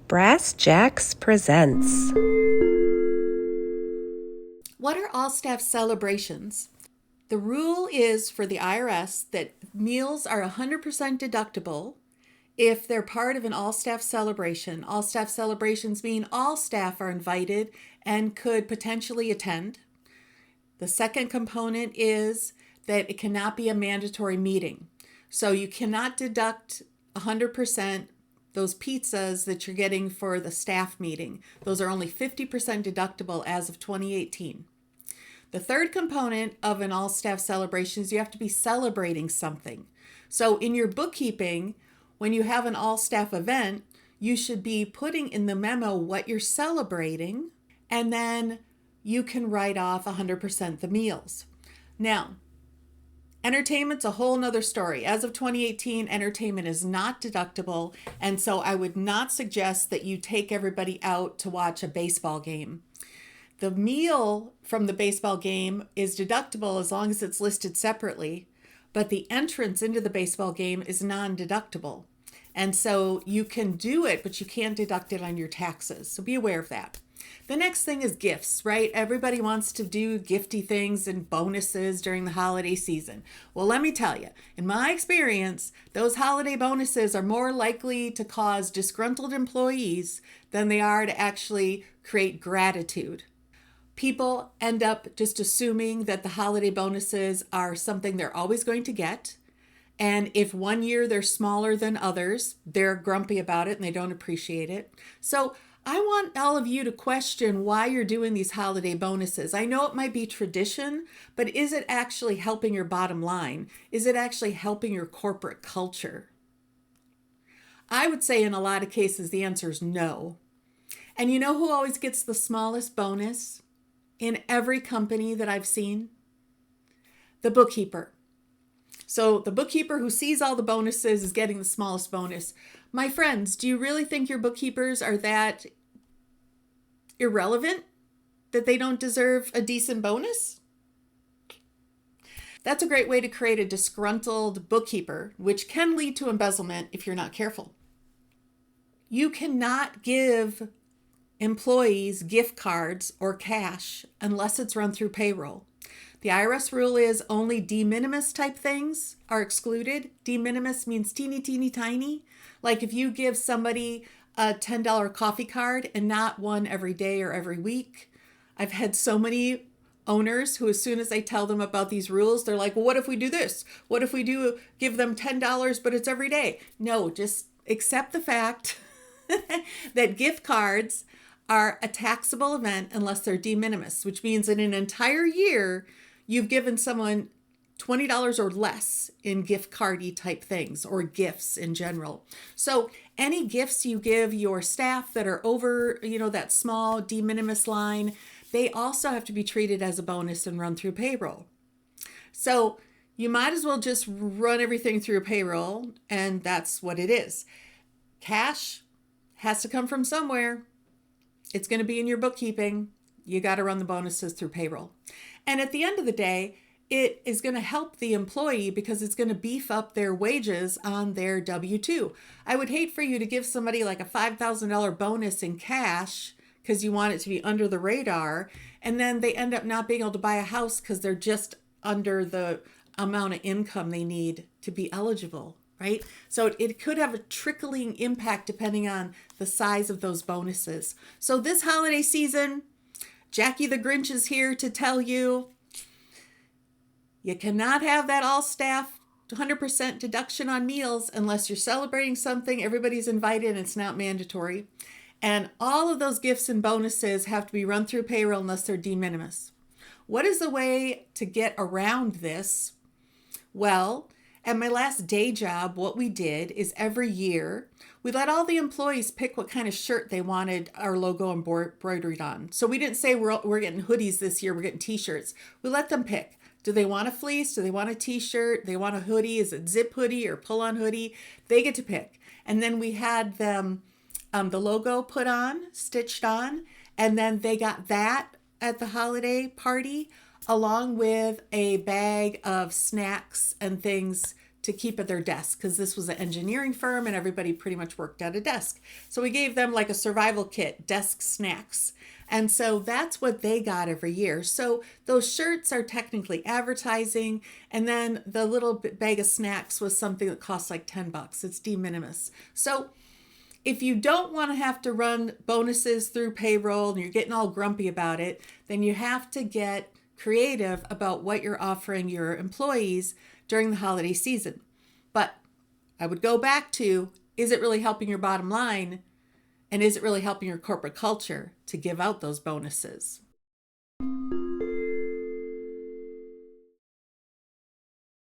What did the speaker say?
Brass Jacks presents. What are all staff celebrations? The rule is for the IRS that meals are 100% deductible if they're part of an all staff celebration. All staff celebrations mean all staff are invited and could potentially attend. The second component is that it cannot be a mandatory meeting. So you cannot deduct 100% those pizzas that you're getting for the staff meeting. Those are only 50% deductible as of 2018. The third component of an all-staff celebration is you have to be celebrating something. So in your bookkeeping, when you have an all-staff event, you should be putting in the memo what you're celebrating, and then you can write off 100% the meals. Now, entertainment's a whole nother story. As of 2018, entertainment is not deductible, and so I would not suggest that you take everybody out to watch a baseball game. The meal from the baseball game is deductible as long as it's listed separately, but the entrance into the baseball game is non-deductible. And so you can do it, but you can't deduct it on your taxes. So be aware of that. The next thing is gifts, right? Everybody wants to do gifty things and bonuses during the holiday season. Well, let me tell you, in my experience, those holiday bonuses are more likely to cause disgruntled employees than they are to actually create gratitude. People end up just assuming that the holiday bonuses are something they're always going to get. And if one year they're smaller than others, they're grumpy about it and they don't appreciate it. So I want all of you to question why you're doing these holiday bonuses. I know it might be tradition, but is it actually helping your bottom line? Is it actually helping your corporate culture? I would say in a lot of cases, the answer is no. And you know who always gets the smallest bonus in every company that I've seen? The bookkeeper. So the bookkeeper who sees all the bonuses is getting the smallest bonus. My friends, do you really think your bookkeepers are that irrelevant that they don't deserve a decent bonus? That's a great way to create a disgruntled bookkeeper, which can lead to embezzlement if you're not careful. You cannot give employees gift cards or cash unless it's run through payroll. The IRS rule is only de minimis type things are excluded. De minimis means teeny, teeny, tiny. Like if you give somebody a $10 coffee card and not one every day or every week. I've had so many owners who, as soon as I tell them about these rules, they're like, well, what if we do this? What if we do give them $10, but it's every day? No, just accept the fact that gift cards are a taxable event unless they're de minimis, which means in an entire year, you've given someone $20 or less in gift cardy type things or gifts in general. So any gifts you give your staff that are over, that small de minimis line, they also have to be treated as a bonus and run through payroll. So you might as well just run everything through payroll, and that's what it is. Cash has to come from somewhere. It's going to be in your bookkeeping. You got to run the bonuses through payroll. And at the end of the day, it is going to help the employee because it's going to beef up their wages on their W-2. I would hate for you to give somebody like a $5,000 bonus in cash because you want it to be under the radar, and then they end up not being able to buy a house because they're just under the amount of income they need to be eligible. Right? So it could have a trickling impact depending on the size of those bonuses. So this holiday season, Jackie the Grinch is here to tell you, you cannot have that all staff 100% deduction on meals unless you're celebrating something, everybody's invited, and it's not mandatory. And all of those gifts and bonuses have to be run through payroll unless they're de minimis. What is the way to get around this? Well, at my last day job, what we did is every year, we let all the employees pick what kind of shirt they wanted our logo embroidered on. So we didn't say we're getting hoodies this year, we're getting t-shirts. We let them pick. Do they want a fleece? Do they want a t-shirt? Do they want a hoodie? Is it zip hoodie or pull-on hoodie? They get to pick. And then we had them the logo put on, stitched on, and then they got that at the holiday party, along with a bag of snacks and things to keep at their desk because this was an engineering firm and everybody pretty much worked at a desk. So we gave them like a survival kit, desk snacks. And so that's what they got every year. So those shirts are technically advertising. And then the little bag of snacks was something that costs like $10. It's de minimis. So if you don't want to have to run bonuses through payroll and you're getting all grumpy about it, then you have to get creative about what you're offering your employees during the holiday season. But I would go back to, is it really helping your bottom line? And is it really helping your corporate culture to give out those bonuses?